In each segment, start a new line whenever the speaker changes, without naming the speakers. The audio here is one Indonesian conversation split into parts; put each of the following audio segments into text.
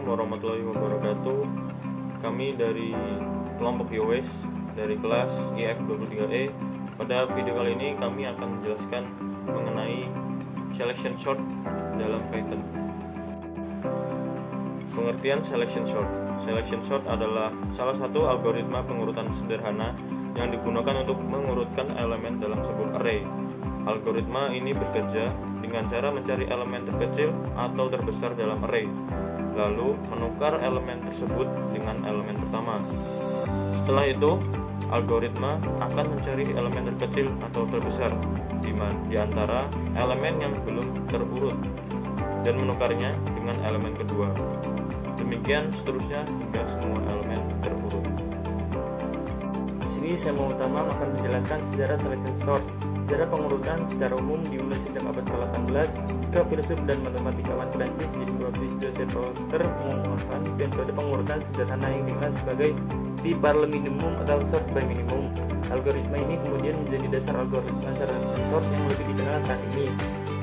warahmatullahi wabarakatuh. Kami dari kelompok YOWES dari kelas IF23E. Pada video kali ini kami akan menjelaskan mengenai selection sort dalam Python. Pengertian selection sort. Selection sort adalah salah satu algoritma pengurutan sederhana yang digunakan untuk mengurutkan elemen dalam sebuah array. Algoritma ini bekerja dengan cara mencari elemen terkecil atau terbesar dalam array, lalu menukar elemen tersebut dengan elemen pertama. Setelah itu, algoritma akan mencari elemen terkecil atau terbesar di antara elemen yang belum terurut dan menukarnya dengan elemen kedua. Demikian seterusnya hingga semua elemen terurut.
Di sini saya mau akan menjelaskan sejarah selection sort. Sejarah pengurutan secara umum dimulai sejak abad ke-18 ketika filsuf dan matematikawan Prancis Jean-Baptiste Joseph Voltaire mengungkapkan metode pengurutan sederhana yang dikenal sebagai pi par le minimum atau sort by minimum. Algoritma ini kemudian menjadi dasar algoritma selection sort yang lebih dikenal saat ini.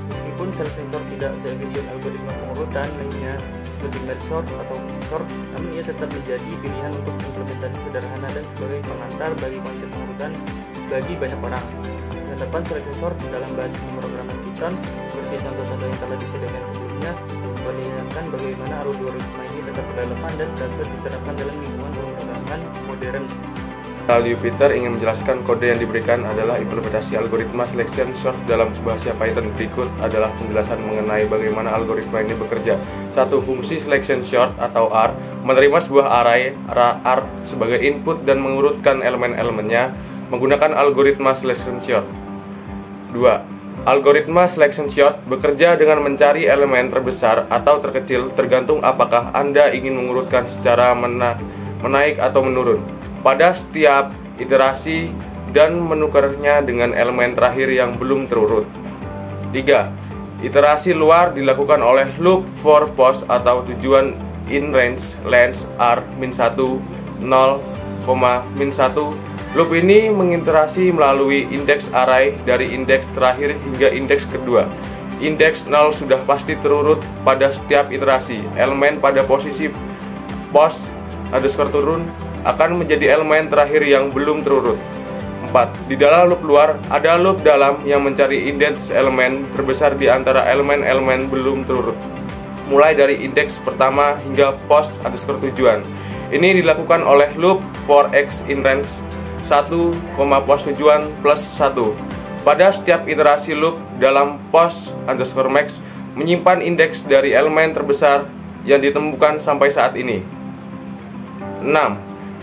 Meskipun selection sort tidak seefisien algoritma pengurutan lainnya seperti merge sort atau sort, namun ia tetap menjadi pilihan untuk implementasi sederhana dan sebagai pengantar bagi konsep pengurutan bagi banyak orang. Penerapan selection sort dalam bahasa pemrograman Python seperti contoh-contoh yang telah disediakan sebelumnya memperlihatkan bagaimana algoritma ini tetap relevan dan dapat diterapkan dalam lingkungan pemrograman modern.
Jupiter ingin menjelaskan kode yang diberikan adalah implementasi algoritma selection sort dalam bahasa Python. Berikut adalah penjelasan mengenai bagaimana algoritma ini bekerja. 1. Fungsi selection sort atau R menerima sebuah array R sebagai input dan mengurutkan elemen-elemennya menggunakan algoritma selection sort. 2. Algoritma selection sort bekerja dengan mencari elemen terbesar atau terkecil tergantung apakah Anda ingin mengurutkan secara menaik atau menurun pada setiap iterasi dan menukarnya dengan elemen terakhir yang belum terurut. 3. Iterasi luar dilakukan oleh loop for post atau tujuan in range length R -1, 0, -1. Loop ini mengiterasi melalui indeks array dari indeks terakhir hingga indeks kedua. Indeks 0 sudah pasti terurut pada setiap iterasi. Elemen pada posisi post underscore turun akan menjadi elemen terakhir yang belum terurut. 4. Di dalam loop luar, ada loop dalam yang mencari indeks elemen terbesar di antara elemen-elemen belum terurut, mulai dari indeks pertama hingga post underscore tujuan. Ini dilakukan oleh loop for x in range 1, post tujuan plus 1. Pada setiap iterasi loop dalam post underscore max menyimpan indeks dari elemen terbesar yang ditemukan sampai saat ini. 6.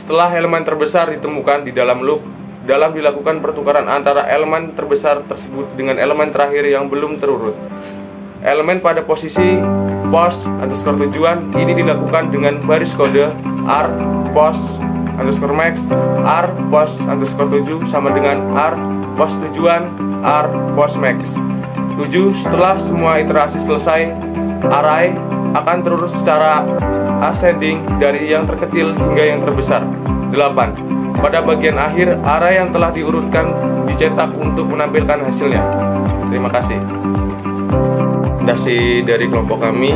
Setelah elemen terbesar ditemukan di dalam loop, dalam dilakukan pertukaran antara elemen terbesar tersebut dengan elemen terakhir yang belum terurut. Elemen pada posisi post underscore tujuan ini dilakukan dengan baris kode R post underscore max R post underscore 7 sama dengan R post tujuan R post max. 7. Setelah semua iterasi selesai, array akan terurut secara ascending dari yang terkecil hingga yang terbesar. 8. Pada bagian akhir, array yang telah diurutkan dicetak untuk menampilkan hasilnya. Terima kasih. Dari kelompok kami,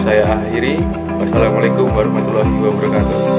saya akhiri. Wassalamualaikum warahmatullahi wabarakatuh.